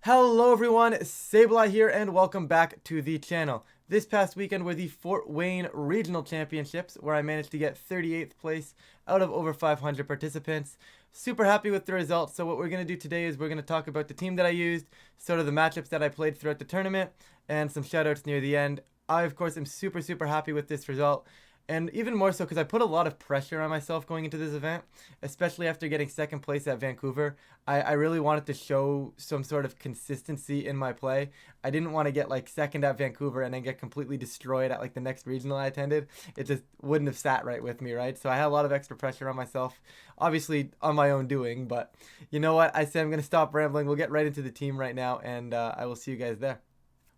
Hello everyone, Sableye here and welcome back to the channel. This past weekend were the Fort Wayne Regional Championships where I managed to get 38th place out of over 500 participants. Super happy with the results. So what we're going to do today is we're going to talk about the team that I used, sort of the matchups that I played throughout the tournament, and some shoutouts near the end. I of course am super happy with this result. And even more so because I put a lot of pressure on myself going into this event, especially after getting second place at Vancouver. I really wanted to show some sort of consistency in my play. I didn't want to get like second at Vancouver and then get completely destroyed at like the next regional I attended. It just wouldn't have sat right with me, right? So I had a lot of extra pressure on myself, obviously on my own doing. But you know what? I say I'm going to stop rambling. We'll get right into the team right now, and I will see you guys there.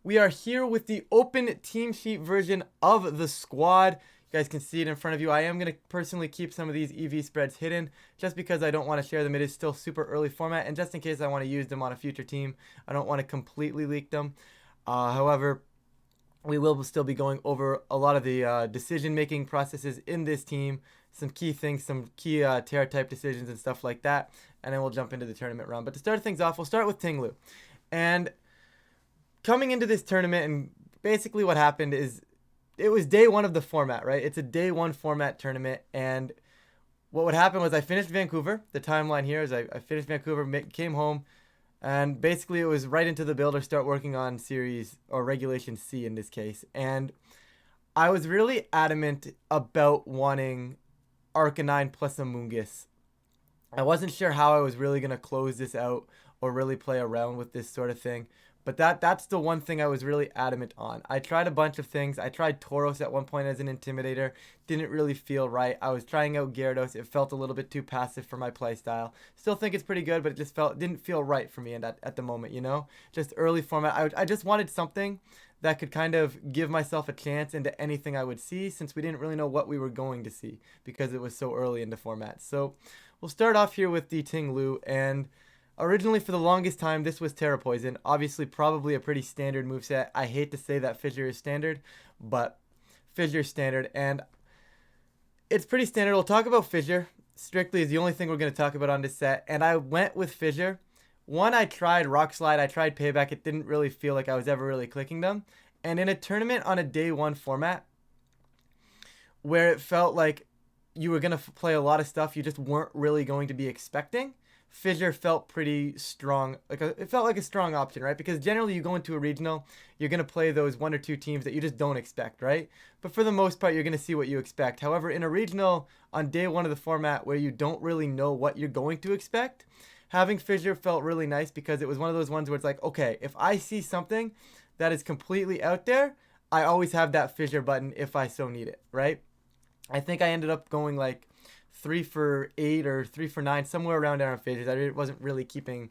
We are here with the open team sheet version of the squad. You guys can see it in front of you. I am going to personally keep some of these EV spreads hidden just because I don't want to share them. It is still super early format, and just in case I want to use them on a future team, I don't want to completely leak them. However, we will still be going over a lot of the decision-making processes in this team, some key things, some key Terra type decisions and stuff like that, and then we'll jump into the tournament round. But to start things off, we'll start with Ting-Lu. And coming into this tournament, and basically what happened is it was day one of the format, right? It's a day one format tournament, and what would happen was I finished Vancouver. The timeline here is I finished Vancouver, came home, and basically it was right into the build or start working on series or regulation C in this case. And I was really adamant about wanting Arcanine plus Amoonguss. I wasn't sure how I was really going to close this out or really play around with this sort of thing. But that's the one thing I was really adamant on. I tried a bunch of things. I tried Tauros at one point as an Intimidator. Didn't really feel right. I was trying out Gyarados. It felt a little bit too passive for my playstyle. Still think it's pretty good, but it just didn't feel right for me at the moment, you know? Just early format. I just wanted something that could kind of give myself a chance into anything I would see, since we didn't really know what we were going to see because it was so early into format. So we'll start off here with the Ting-Lu, and originally, for the longest time, this was Terra Poison. Obviously, probably a pretty standard moveset. I hate to say that Fissure is standard, but Fissure is standard, and it's pretty standard. We'll talk about Fissure. Strictly is the only thing we're going to talk about on this set, and I went with Fissure. One, I tried Rock Slide. I tried Payback. It didn't really feel like I was ever really clicking them. And in a tournament on a day one format, where it felt like you were going to play a lot of stuff you just weren't really going to be expecting, Fissure felt pretty strong. It felt like a strong option, right? Because generally you go into a regional, you're going to play those one or two teams that you just don't expect, right? But for the most part, you're going to see what you expect. However, in a regional on day one of the format where you don't really know what you're going to expect, having Fissure felt really nice because it was one of those ones where it's like, okay, if I see something that is completely out there, I always have that Fissure button if I so need it, right? I think I ended up going like 3 for 8 or 3 for 9, somewhere around there on Fissures. I wasn't really keeping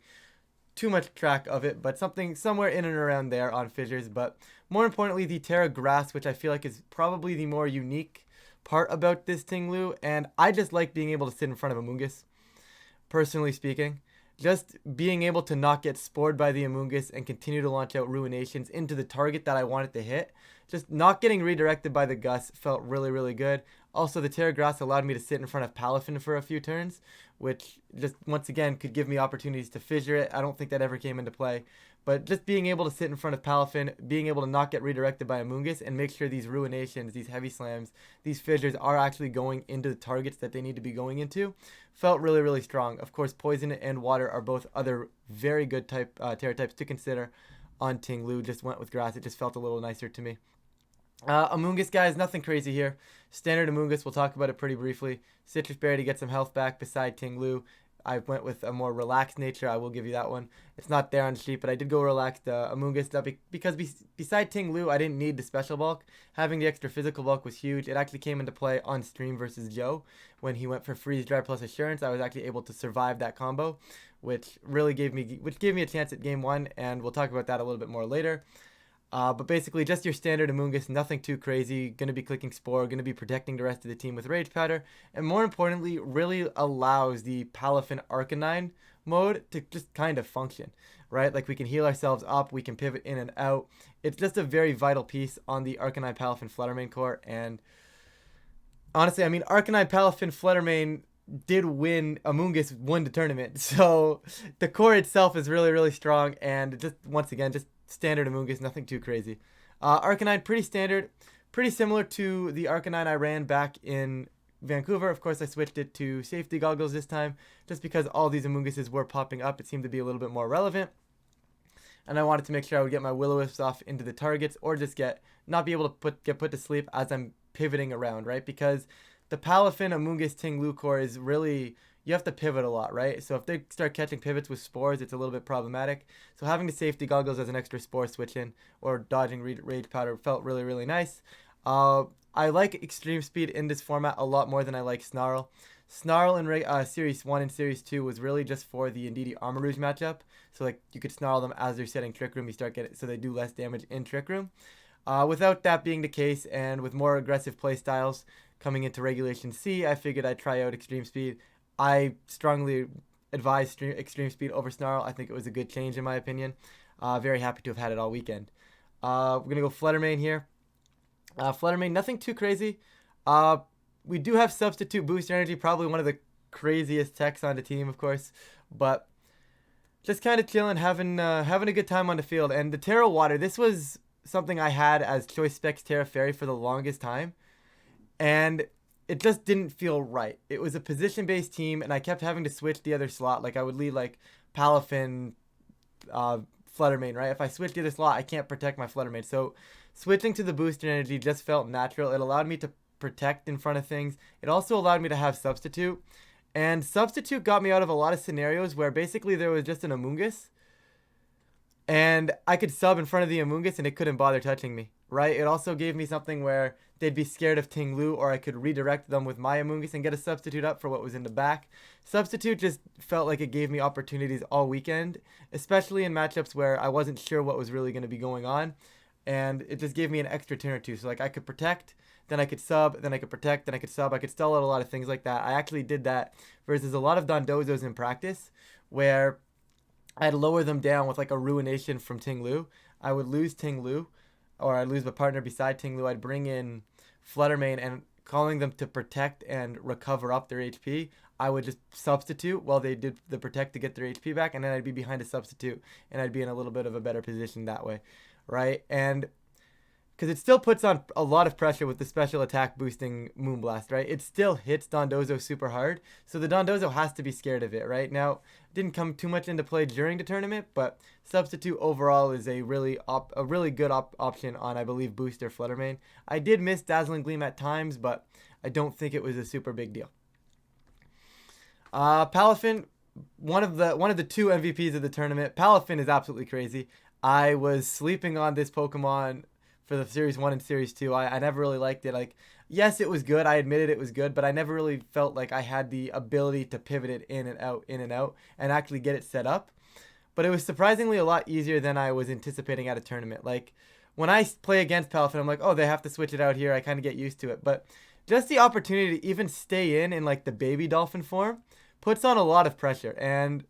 too much track of it, but somewhere in and around there on Fissures. But more importantly, the Terra Grass, which I feel like is probably the more unique part about this Ting-Lu, and I just like being able to sit in front of Amoonguss, personally speaking. Just being able to not get spored by the Amoonguss and continue to launch out Ruinations into the target that I wanted to hit. Just not getting redirected by the Gus felt really good. Also, the Terra Grass allowed me to sit in front of Palafin for a few turns, which just, once again, could give me opportunities to Fissure it. I don't think that ever came into play. But just being able to sit in front of Palafin, being able to not get redirected by Amoonguss, and make sure these Ruinations, these Heavy Slams, these Fissures are actually going into the targets that they need to be going into, felt really strong. Of course, Poison and Water are both other very good Terra types to consider on Ting-Lu. Just went with Grass. It just felt a little nicer to me. Amoonguss, guys, nothing crazy here. Standard Amoonguss, we'll talk about it pretty briefly. Citrus Berry to get some health back beside Ting-Lu. I went with a more relaxed nature. I will give you that one. It's not there on the sheet, but I did go relaxed Amoonguss because beside Ting-Lu, I didn't need the special bulk. Having the extra physical bulk was huge. It actually came into play on stream versus Joe when he went for Freeze Dry plus Assurance. I was actually able to survive that combo, which gave me a chance at game one, and we'll talk about that a little bit more later. But basically, just your standard Amoonguss, nothing too crazy. Going to be clicking Spore, going to be protecting the rest of the team with Rage Powder, and more importantly, really allows the Palafin Arcanine mode to just kind of function, right? Like, we can heal ourselves up, we can pivot in and out. It's just a very vital piece on the Arcanine Palafin Fluttermane core, and honestly, I mean, Arcanine Palafin Fluttermane did win. Amoonguss won the tournament. So the core itself is really, really strong. And just once again, just standard Amoonguss, nothing too crazy. Arcanine, pretty standard. Pretty similar to the Arcanine I ran back in Vancouver. Of course, I switched it to safety goggles this time, just because all these Amoongusses were popping up. It seemed to be a little bit more relevant. And I wanted to make sure I would get my Will-O-Wisps off into the targets, or just not be able to get put to sleep as I'm pivoting around, right? Because the Palafin Amoonguss Ting-Lu core is really, you have to pivot a lot, right? So if they start catching pivots with spores, it's a little bit problematic. So having the safety goggles as an extra spore switch in, or dodging rage powder, felt really, really nice. I like extreme speed in this format a lot more than I like Snarl. Snarl in Series 1 and Series 2 was really just for the Indeedee Armor Rouge matchup. So like you could Snarl them as they're setting Trick Room, you start getting, so they do less damage in Trick Room. Without that being the case, and with more aggressive playstyles coming into Regulation C, I figured I'd try out Extreme Speed. I strongly advise Extreme Speed over Snarl. I think it was a good change in my opinion. Very happy to have had it all weekend. We're going to go Fluttermane here. Fluttermane, nothing too crazy. We do have Substitute Boost Energy, probably one of the craziest techs on the team, of course. But just kind of chilling, having a good time on the field. And the Terra Water, this was something I had as Choice Specs Terra Fairy for the longest time. And it just didn't feel right. It was a position-based team, and I kept having to switch the other slot. Like, I would lead, like, Palafin, Fluttermane, right? If I switch the other slot, I can't protect my Fluttermane. So switching to the Booster Energy just felt natural. It allowed me to protect in front of things. It also allowed me to have Substitute. And Substitute got me out of a lot of scenarios where basically there was just an Amoonguss. And I could sub in front of the Amoonguss and it couldn't bother touching me, right? It also gave me something where they'd be scared of Ting-Lu, or I could redirect them with my Amoonguss and get a Substitute up for what was in the back. Substitute just felt like it gave me opportunities all weekend, especially in matchups where I wasn't sure what was really going to be going on. And it just gave me an extra turn or two. So like I could protect, then I could sub, then I could protect, then I could sub. I could stall out a lot of things like that. I actually did that versus a lot of Dondozos in practice where I'd lower them down with like a Ruination from Ting-Lu. I would lose Ting-Lu, or I'd lose my partner beside Ting-Lu. I'd bring in Fluttermane, and calling them to protect and recover up their HP, I would just substitute while they did the protect to get their HP back, and then I'd be behind a substitute, and I'd be in a little bit of a better position that way, right? And because it still puts on a lot of pressure with the special attack boosting Moonblast, right? It still hits Dondozo super hard, so the Dondozo has to be scared of it, right? Now, it didn't come too much into play during the tournament, but Substitute overall is a really good option on, I believe, Booster Fluttermane. I did miss Dazzling Gleam at times, but I don't think it was a super big deal. Palafin, one of the two MVPs of the tournament. Palafin is absolutely crazy. I was sleeping on this Pokemon for the Series 1 and Series 2. I never really liked it. Like, yes, it was good. I admitted it was good, but I never really felt like I had the ability to pivot it in and out, and actually get it set up. But it was surprisingly a lot easier than I was anticipating at a tournament. Like, when I play against Palafin, I'm like, oh, they have to switch it out here. I kind of get used to it. But just the opportunity to even stay in like the baby dolphin form puts on a lot of pressure. And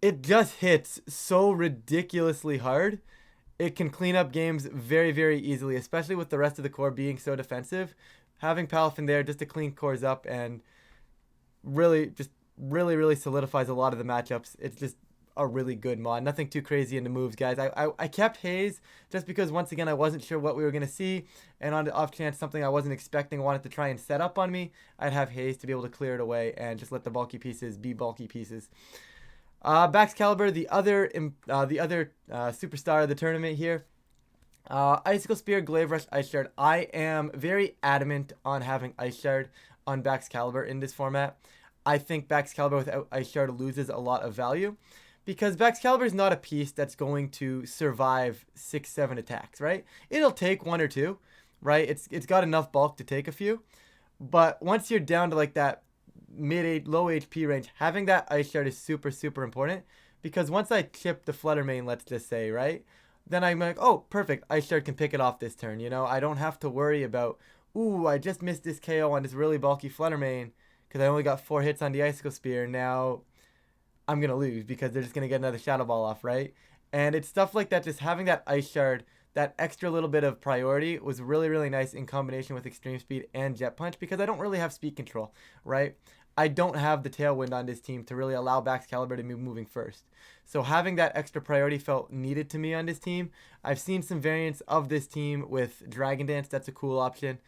it just hits so ridiculously hard. It can clean up games very, very easily, especially with the rest of the core being so defensive. Having Palafin there just to clean cores up and really solidifies a lot of the matchups. It's just a really good mod. Nothing too crazy in the moves, guys. I kept Haze just because, once again, I wasn't sure what we were going to see. And on the off chance something I wasn't expecting wanted to try and set up on me, I'd have Haze to be able to clear it away and just let the bulky pieces be bulky pieces. Baxcalibur, the other superstar of the tournament here. Icicle Spear, Glaive Rush, Ice Shard. I am very adamant on having Ice Shard on Baxcalibur in this format. I think Baxcalibur without Ice Shard loses a lot of value, because Baxcalibur is not a piece that's going to survive 6-7 attacks, right? It'll take 1 or 2, right? It's got enough bulk to take a few, but once you're down to like that low HP range, having that Ice Shard is super, super important, because once I chip the Fluttermane, let's just say, right, then I'm like, oh, perfect, Ice Shard can pick it off this turn, you know? I don't have to worry about, ooh, I just missed this KO on this really bulky Fluttermane because I only got 4 hits on the Icicle Spear. Now I'm going to lose because they're just going to get another Shadow Ball off, right? And it's stuff like that, just having that Ice Shard, that extra little bit of priority was really, really nice in combination with Extreme Speed and Jet Punch, because I don't really have speed control, right? I don't have the tailwind on this team to really allow Baxcalibur to be moving first. So having that extra priority felt needed to me on this team. I've seen some variants of this team with Dragon Dance. That's a cool option.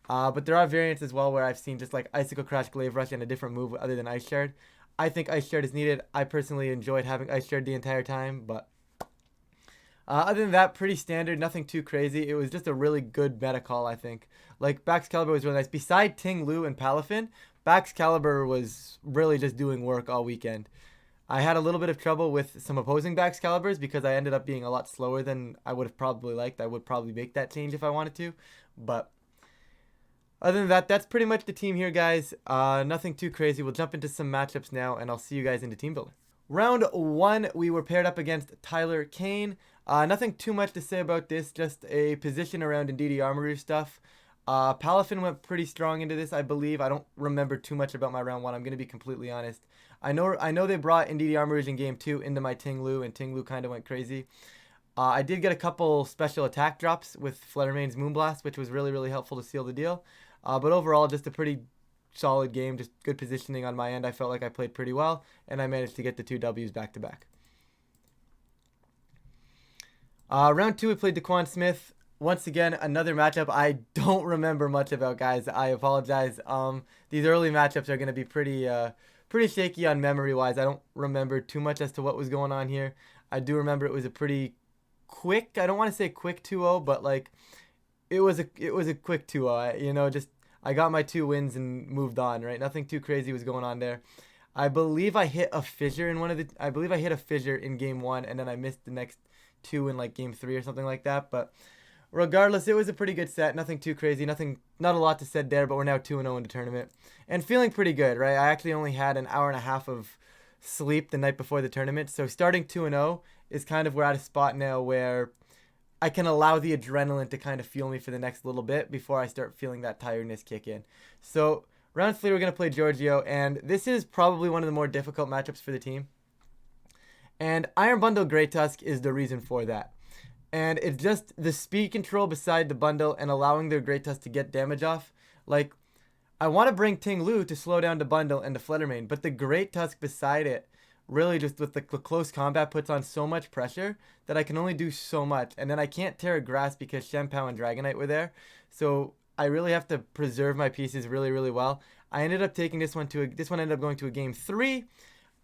But there are variants as well where I've seen just like Icicle Crash, Glaive Rush, and a different move other than Ice Shard. I think Ice Shard is needed. I personally enjoyed having Ice Shard the entire time, but other than that, pretty standard, nothing too crazy. It was just a really good meta call, I think. Like, Baxcalibur was really nice. Beside Ting-Lu and Palafin, Baxcalibur was really just doing work all weekend. I had a little bit of trouble with some opposing Baxcaliburs because I ended up being a lot slower than I would have probably liked. I would probably make that change if I wanted to. But other than that, that's pretty much the team here, guys. Nothing too crazy. We'll jump into some matchups now, and I'll see you guys into Team Builder. Round 1, we were paired up against Tyler Kane. Nothing too much to say about this, just a position around Indeedee Armory stuff. Palafin went pretty strong into this, I believe. I don't remember too much about my round 1. I'm going to be completely honest. I know they brought Indeedee Armory in game 2 into my Ting-Lu, and Ting-Lu kind of went crazy. I did get a couple special attack drops with Fluttermane's Moonblast, which was really, really helpful to seal the deal. But overall, just a pretty solid game, just good positioning on my end. I felt like I played pretty well, and I managed to get the 2 W's back-to-back. Round 2, we played Daquan Smith. Once again, another matchup I don't remember much about, guys. I apologize. These early matchups are going to be pretty shaky on memory-wise. I don't remember too much as to what was going on here. I do remember it was a pretty quick, I don't want to say quick 2-0, but like it was a quick 2-0. You know, just I got my 2 wins and moved on, right? Nothing too crazy was going on there. I believe I hit a fissure in I hit a fissure in game 1, and then I missed the next 2 in like game 3 or something like that. But regardless, it was a pretty good set. Nothing too crazy. Not a lot to said there, but we're now 2-0 in the tournament. And feeling pretty good, right? I actually only had an hour and a half of sleep the night before the tournament. So starting 2-0 is kind of, we're at a spot now where I can allow the adrenaline to kind of fuel me for the next little bit before I start feeling that tiredness kick in. So round 3, we're going to play Giorgio, and this is probably one of the more difficult matchups for the team. And Iron Bundle Great Tusk is the reason for that. And it's just the speed control beside the bundle and allowing their Great Tusk to get damage off. Like, I want to bring Ting-Lu to slow down the bundle and the Fluttermane, but the Great Tusk beside it really just with the close combat puts on so much pressure that I can only do so much. And then I can't Terra Grass because Shenpao and Dragonite were there. So I really have to preserve my pieces really, really well. I ended up taking this one ended up going to a game 3.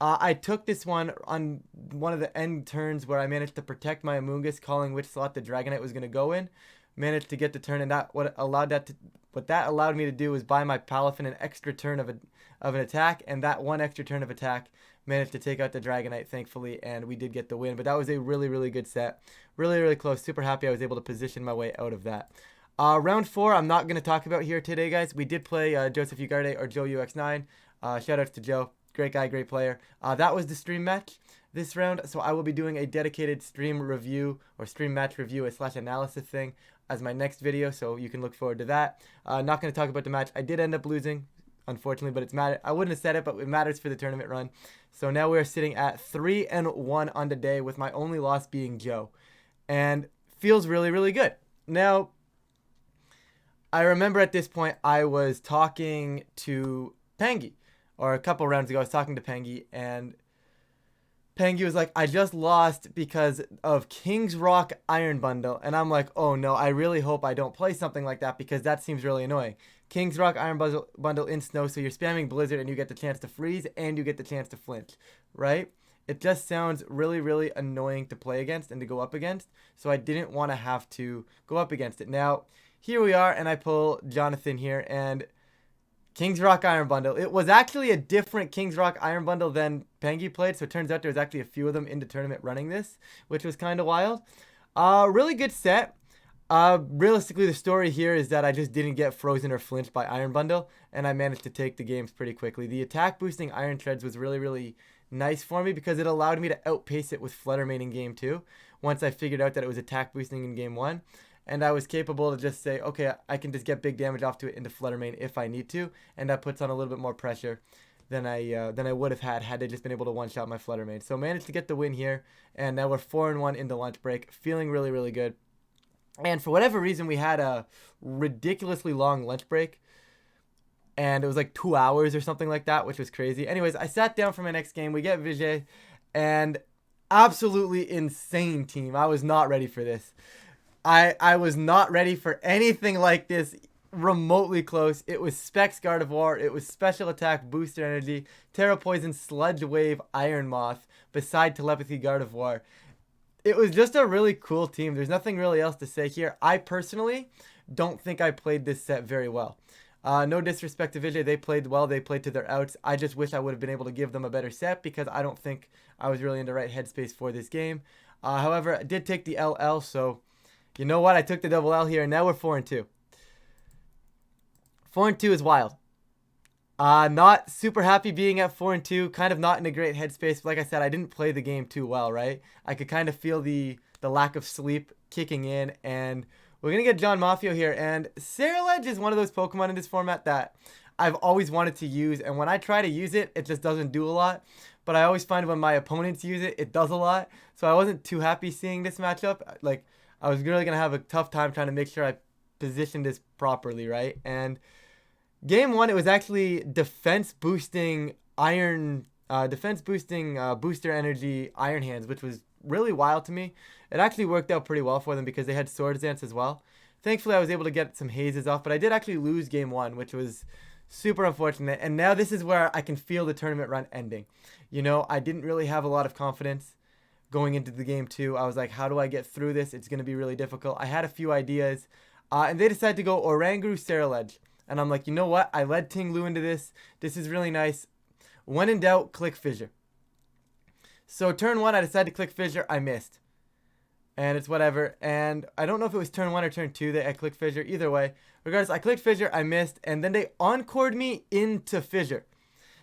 I took this one on one of the end turns where I managed to protect my Amoonguss, calling which slot the Dragonite was going to go in. Managed to get the turn, and what that allowed me to do was buy my Palafin an extra turn of an attack, and that one extra turn of attack managed to take out the Dragonite, thankfully, and we did get the win. But that was a really, really good set. Really, really close. Super happy I was able to position my way out of that. Round 4, I'm not going to talk about here today, guys. We did play Joseph Ugarte or Joe UX9. Shoutouts to Joe. Great guy, great player. That was the stream match this round, so I will be doing a dedicated stream review or stream match review / analysis thing as my next video, so you can look forward to that. Not going to talk about the match. I did end up losing, unfortunately, but it's matter. I wouldn't have said it, but it matters for the tournament run. So now we're sitting at 3-1 on the day, with my only loss being Joe, and feels really, really good. Now, I remember at this point I was talking to Pangy. Or a couple rounds ago, I was talking to Pangy, and Pangy was like, I just lost because of King's Rock Iron Bundle. And I'm like, oh no, I really hope I don't play something like that because that seems really annoying. King's Rock Iron Bundle in snow, so you're spamming Blizzard and you get the chance to freeze and you get the chance to flinch, right? It just sounds really, really annoying to play against and to go up against. So I didn't want to have to go up against it. Now, here we are, and I pull Jonathan here, and King's Rock Iron Bundle. It was actually a different King's Rock Iron Bundle than Pangy played, so it turns out there was actually a few of them in the tournament running this, which was kind of wild. Really good set. Realistically, the story here is that I just didn't get frozen or flinched by Iron Bundle, and I managed to take the games pretty quickly. The attack boosting Iron Treads was really, really nice for me because it allowed me to outpace it with Fluttermane in game 2, once I figured out that it was attack boosting in game 1. And I was capable to just say, okay, I can just get big damage off to it into Fluttermane if I need to, and that puts on a little bit more pressure than I would have had I just been able to one-shot my Fluttermane. So managed to get the win here, and now we're 4-1 into lunch break, feeling really, really good. And for whatever reason, we had a ridiculously long lunch break. and it was like 2 hours or something like that, which was crazy. Anyways, I sat down for my next game. We get VGC, and absolutely insane team. I was not ready for this. I was not ready for anything like this remotely close. It was Specs Gardevoir, it was Special Attack Booster Energy, Terra Poison Sludge Wave Iron Moth, beside Telepathy Gardevoir. It was just a really cool team. There's nothing really else to say here. I personally don't think I played this set very well. No disrespect to Vijay, they played well, they played to their outs. I just wish I would have been able to give them a better set because I don't think I was really in the right headspace for this game. However, I did take the LL, so you know what? I took the double L here, and now we're 4-2. 4-2 is wild. Not super happy being at 4-2, kind of not in a great headspace. But like I said, I didn't play the game too well, right? I could kind of feel the lack of sleep kicking in, and we're going to get John Mafio here, and Scarlet is one of those Pokemon in this format that I've always wanted to use, and when I try to use it, it just doesn't do a lot. But I always find when my opponents use it, it does a lot. So I wasn't too happy seeing this matchup. Like, I was really going to have a tough time trying to make sure I positioned this properly, right? And game one, it was actually defense boosting booster energy Iron Hands, which was really wild to me. It actually worked out pretty well for them because they had Swords Dance as well. Thankfully, I was able to get some hazes off, but I did actually lose game one, which was super unfortunate. And now this is where I can feel the tournament run ending. You know, I didn't really have a lot of confidence going into the game two. I was like, how do I get through this? It's going to be really difficult. I had a few ideas, and they decided to go Oranguru Saraledge. And I'm like, you know what? I led Ting-Lu into this. This is really nice. When in doubt, click Fissure. So turn one, I decided to click Fissure. I missed. And it's whatever. And I don't know if it was turn one or turn two that I clicked Fissure. Either way. Regardless, I clicked Fissure. I missed. And then they encored me into Fissure.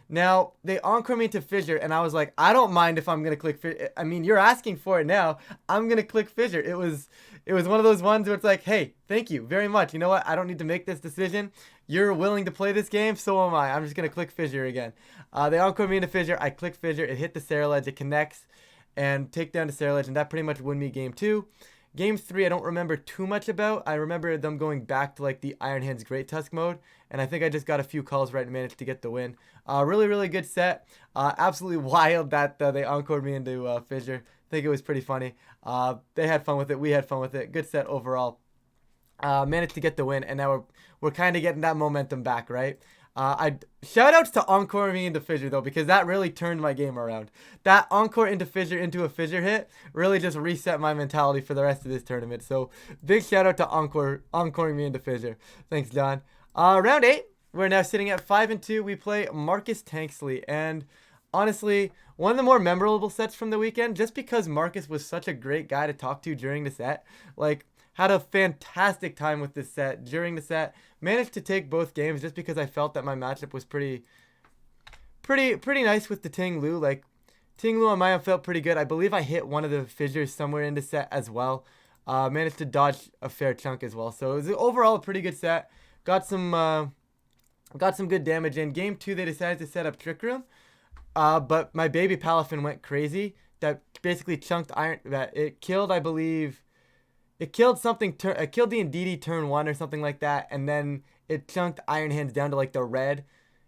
Now, they encored me into Fissure, and I was like, I don't mind if I'm going to click Fissure. I mean, you're asking for it now. I'm going to click Fissure. It was one of those ones where it's like, hey, thank you very much. You know what? I don't need to make this decision. You're willing to play this game, so am I. I'm just going to click Fissure again. They encored me into Fissure. I click Fissure. It hit the Saraledge. It connects and take down the Saraledge, and that pretty much won me game two. Game three, I don't remember too much about. I remember them going back to like the Iron Hands Great Tusk mode, and I think I just got a few calls right and managed to get the win. Really, really good set. Absolutely wild that they encored me into Fissure. I think it was pretty funny. They had fun with it. We had fun with it. Good set overall. Managed to get the win, and now we're kind of getting that momentum back, right? Shout outs to encore me into Fissure though, because that really turned my game around. That encore into a Fissure hit really just reset my mentality for the rest of this tournament. So big shout out to encoring me into Fissure. Thanks, John. Round 8, we're now sitting at 5-2. We play Marcus Tanksley, and honestly, one of the more memorable sets from the weekend, just because Marcus was such a great guy to talk to during the set. Like, had a fantastic time with this set during the set. Managed to take both games just because I felt that my matchup was pretty nice with the Ting-Lu. Like, Ting-Lu on my own felt pretty good. I believe I hit one of the fissures somewhere in the set as well. Managed to dodge a fair chunk as well. So it was overall a pretty good set. Got some good damage in. Game 2, they decided to set up Trick Room. But my baby Palafin went crazy. That basically chunked Iron. That it killed, I believe. It killed something. It killed the Indeedee turn 1 or something like that, and then it chunked Iron Hands down to like the red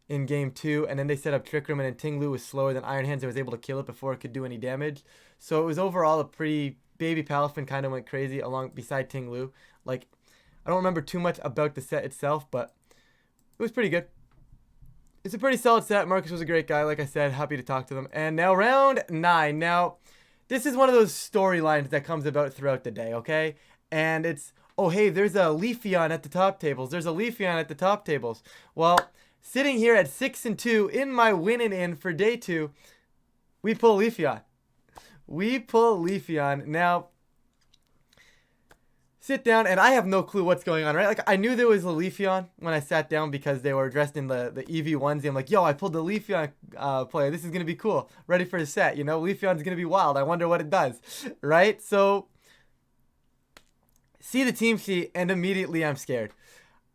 in game 2, and then they set up Trick Room, and then Ting-Lu was slower than Iron Hands and was able to kill it before it could do any damage. So it was overall a pretty. Baby Palafin kind of went crazy along beside Ting-Lu. Like, I don't remember too much about the set itself, but it was pretty good. It's a pretty solid set. Marcus was a great guy, like I said. Happy to talk to them. And now round 9. Now, this is one of those storylines that comes about throughout the day, okay? And it's, oh, hey, there's a Leafeon at the top tables. There's a Leafeon at the top tables. Well, sitting here at 6-2 in my winning in for day 2, we pull Leafeon. We pull Leafeon. Now, sit down, and I have no clue what's going on, right? Like, I knew there was a Leafeon when I sat down because they were dressed in the EV onesie. I'm like, yo, I pulled the Leafeon player. This is going to be cool. Ready for the set, you know? Leafeon's going to be wild. I wonder what it does, right? So, see the team sheet, and immediately I'm scared.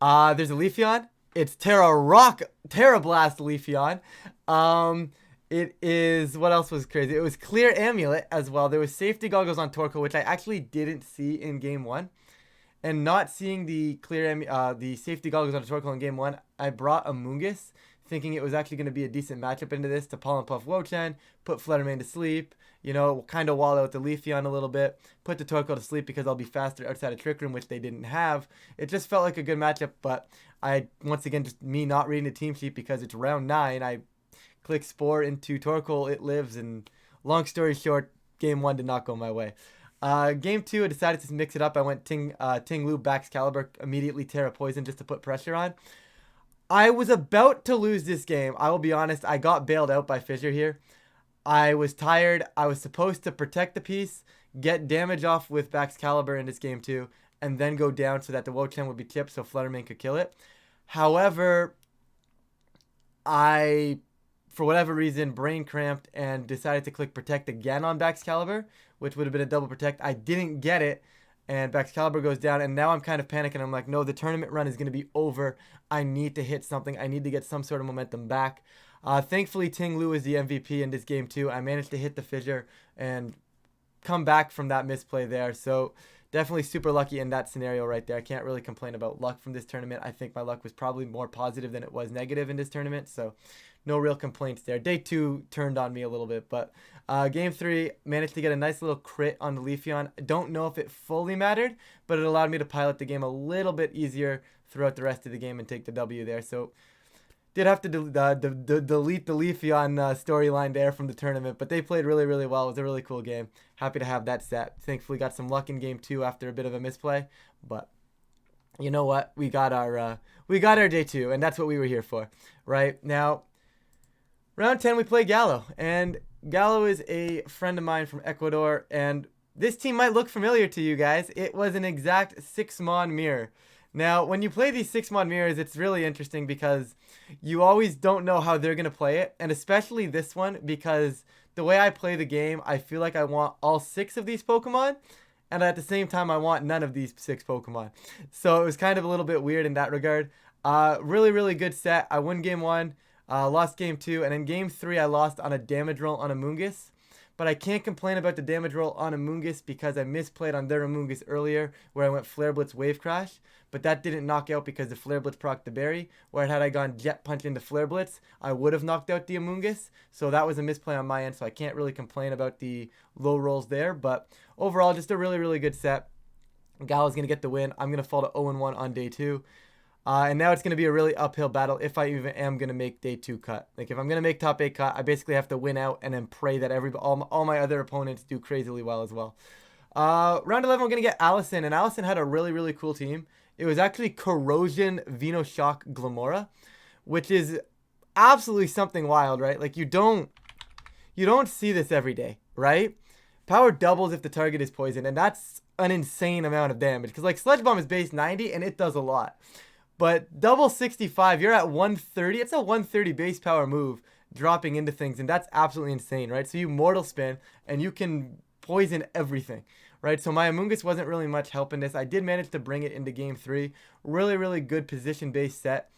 There's a Leafeon. It's Terra Blast Leafeon. It is, what else was crazy? It was Clear Amulet as well. There was Safety Goggles on Torkoal, which I actually didn't see in game 1. and not seeing the the safety goggles on Torkoal in game 1, I brought Amoonguss, thinking it was actually going to be a decent matchup into this to Pollen Puff Wo-Chan, put Fluttermane to sleep, you know, kind of wall out the Leafeon a little bit, put the Torkoal to sleep because I'll be faster outside of Trick Room, which they didn't have. It just felt like a good matchup, but once again, just me not reading the team sheet because it's round 9, I click Spore into Torkoal, it lives, and long story short, game 1 did not go my way. Game 2, I decided to mix it up. I went Ting-Lu, Baxcalibur, immediately Terra Poison just to put pressure on. I was about to lose this game. I will be honest, I got bailed out by Fissure here. I was tired. I was supposed to protect the piece, get damage off with Baxcalibur in this game 2, and then go down so that the Wo-Chan would be tipped so Fluttermane could kill it. However, I, for whatever reason, brain cramped and decided to click protect again on Baxcalibur, which would have been a double protect. I didn't get it, and Baxcalibur goes down, and now I'm kind of panicking. I'm like, no, the tournament run is going to be over. I need to hit something. I need to get some sort of momentum back. Thankfully, Ting-Lu is the MVP in this game too. I managed to hit the Fissure and come back from that misplay there. So definitely super lucky in that scenario right there. I can't really complain about luck from this tournament. I think my luck was probably more positive than it was negative in this tournament. So no real complaints there. Day 2 turned on me a little bit, but game 3 managed to get a nice little crit on the Leafeon. Don't know if it fully mattered, but it allowed me to pilot the game a little bit easier throughout the rest of the game and take the W there. So did have to delete the Leafeon storyline there from the tournament, but they played really, really well. It was a really cool game. Happy to have that set. Thankfully got some luck in game 2 after a bit of a misplay, but you know what? We got our day 2, and that's what we were here for. Right now, round 10 we play Gallo, and Gallo is a friend of mine from Ecuador, and this team might look familiar to you guys. It was an exact 6-mon mirror. Now, when you play these 6-mon mirrors, it's really interesting because you always don't know how they're going to play it, and especially this one because the way I play the game, I feel like I want all 6 of these Pokemon, and at the same time, I want none of these 6 Pokemon. So it was kind of a little bit weird in that regard. Really, really good set. I won game 1, lost game 2, and in game 3, I lost on a damage roll on Amoonguss. But I can't complain about the damage roll on Amoonguss because I misplayed on their Amoonguss earlier where I went Flare Blitz Wave Crash. But that didn't knock out because the Flare Blitz procced the berry. Where had I gone Jet Punch into Flare Blitz, I would have knocked out the Amoonguss. So that was a misplay on my end, so I can't really complain about the low rolls there. But overall, just a really, really good set. Gallo's going to get the win. I'm going to fall to 0-1 on day 2. And now it's going to be a really uphill battle if I even am going to make day 2 cut. Like if I'm going to make top 8 cut, I basically have to win out and then pray that all my other opponents do crazily well as well. Round 11, we're going to get Allison. And Allison had a really, really cool team. It was actually Corrosion, Venoshock, Glamora, which is absolutely something wild, right? Like you don't see this every day, right? Power doubles if the target is poisoned, and that's an insane amount of damage. Because like Sludge Bomb is base 90, and it does a lot. But double 65, you're at 130. It's a 130 base power move dropping into things, and that's absolutely insane, right? So you Mortal Spin, and you can poison everything, right? So my Amoonguss wasn't really much help in this. I did manage to bring it into game 3. Really, really good position-based set.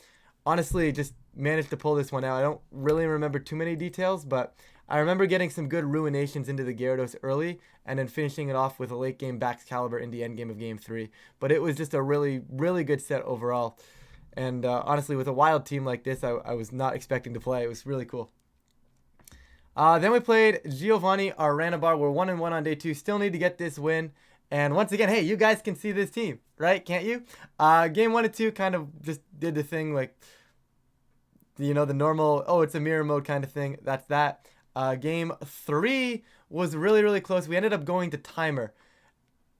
Honestly, just managed to pull this one out. I don't really remember too many details, but I remember getting some good Ruinations into the Gyarados early and then finishing it off with a late game Baxcalibur in the end game of game 3. But it was just a really, really good set overall. And honestly, with a wild team like this, I was not expecting to play. It was really cool. Then we played Giovanni, our Ranabar. We're 1-1 on day 2. Still need to get this win. And once again, hey, you guys can see this team, right? Can't you? Game 1 and 2 kind of just did the thing like, you know, the normal, oh, it's a mirror mode kind of thing. That's that. Game 3 was really, really close. We ended up going to timer.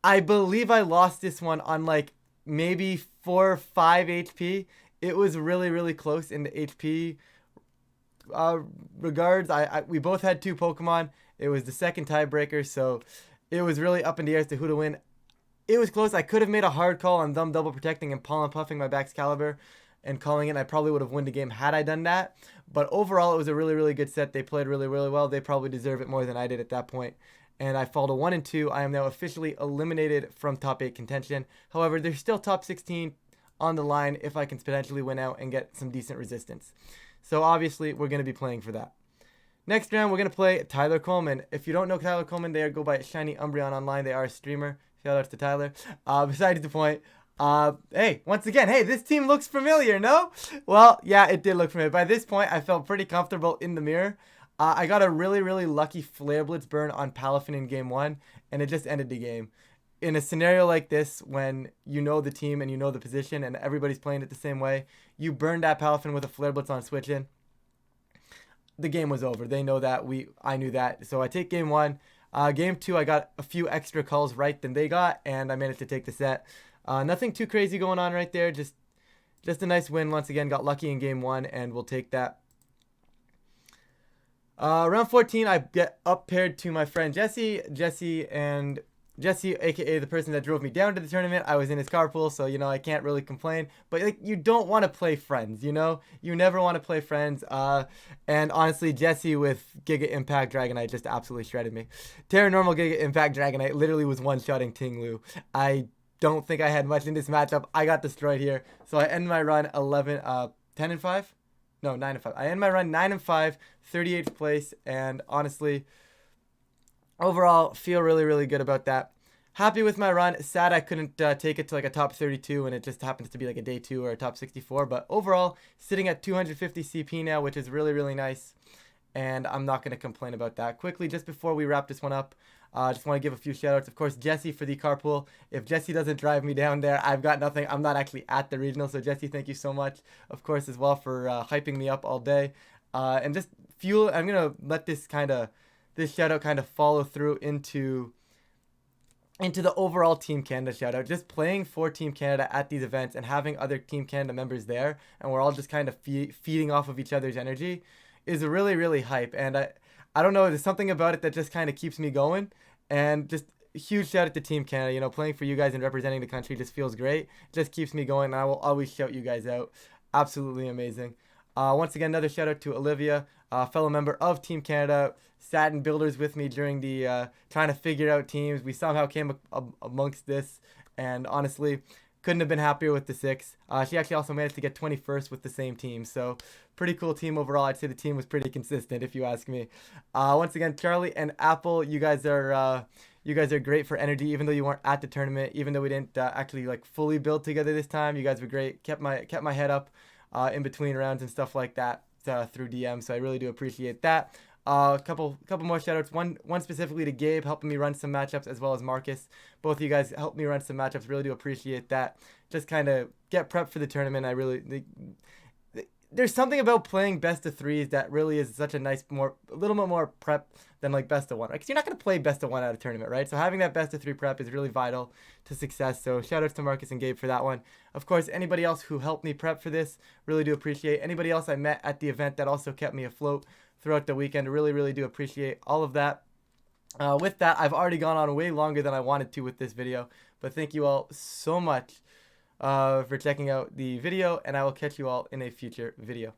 I believe I lost this one on like maybe 4 or 5 HP. It was really, really close in the HP regards. We both had 2 Pokemon. It was the second tiebreaker, so it was really up in the air as to who to win. It was close. I could have made a hard call on them double protecting and Pollen Puffing my Baxcalibur and calling it. I probably would have won the game had I done that. But overall, it was a really, really good set. They played really, really well. They probably deserve it more than I did at that point. And I fall to 1-2. I am now officially eliminated from top 8 contention. However, there's still top 16 on the line if I can potentially win out and get some decent resistance. So obviously, we're going to be playing for that. Next round, we're going to play Tyler Coleman. If you don't know Tyler Coleman, they go by Shiny Umbreon online. They are a streamer. Shout outs to Tyler. Besides the point. Hey, once again, hey, this team looks familiar, no? Well, yeah, it did look familiar. By this point, I felt pretty comfortable in the mirror. I got a really, really lucky Flare Blitz burn on Palafin in game 1, and it just ended the game. In a scenario like this, when you know the team and you know the position and everybody's playing it the same way, you burn that Palafin with a Flare Blitz on switch in, the game was over. They know that. I knew that. So I take game 1. Game 2, I got a few extra calls right than they got, and I managed to take the set. Nothing too crazy going on right there. Just a nice win once again. Got lucky in game 1, and we'll take that. Round 14, I get up paired to my friend Jesse, aka the person that drove me down to the tournament. I was in his carpool, so you know I can't really complain. But like, you don't want to play friends, you know. You never want to play friends. And honestly, Jesse with Giga Impact Dragonite just absolutely shredded me. Terra Normal Giga Impact Dragonite literally was one-shotting Ting-Lu. I don't think I had much in this matchup. I got destroyed here, so I end my run 10 and 5. No, 9 and 5. I end my run 9 and 5, 38th place, and honestly, overall, feel really, really good about that. Happy with my run. Sad I couldn't take it to like a top 32, and it just happens to be like a day 2 or a top 64. But overall, sitting at 250 CP now, which is really, really nice. And I'm not going to complain about that. Quickly, just before we wrap this one up, I just want to give a few shout-outs. Of course, Jesse for the carpool. If Jesse doesn't drive me down there, I've got nothing. I'm not actually at the regional. So, Jesse, thank you so much, of course, as well for hyping me up all day. And just fuel. I'm going to let this shout-out kind of follow through into the overall Team Canada shout-out. Just playing for Team Canada at these events and having other Team Canada members there, and we're all just kind of feeding off of each other's energy, is really, really hype. And I don't know, there's something about it that just kind of keeps me going. And just a huge shout out to Team Canada. You know, playing for you guys and representing the country just feels great. It just keeps me going, and I will always shout you guys out. Absolutely amazing. Once again, another shout out to Olivia, fellow member of Team Canada, sat in builders with me during the trying to figure out teams. We somehow came amongst this, and honestly, couldn't have been happier with the 6. She actually also managed to get 21st with the same team, so pretty cool team overall. I'd say the team was pretty consistent, if you ask me. Once again, Charlie and Apple, you guys are great for energy, even though you weren't at the tournament, even though we didn't actually like fully build together this time. You guys were great. Kept my head up in between rounds and stuff like that through DM, so I really do appreciate that. Couple more shoutouts. One specifically to Gabe, helping me run some matchups, as well as Marcus. Both of you guys helped me run some matchups. Really do appreciate that. Just kind of get prepped for the tournament. There's something about playing best of 3s that really is such a nice, a little bit more prep than like best of 1, right? Because you're not going to play best of 1 at a tournament, right? So having that best of 3 prep is really vital to success. So shout outs to Marcus and Gabe for that one. Of course, anybody else who helped me prep for this, really do appreciate. Anybody else I met at the event that also kept me afloat throughout the weekend, really, really do appreciate all of that. With that, I've already gone on way longer than I wanted to with this video, but thank you all so much for checking out the video, and I will catch you all in a future video.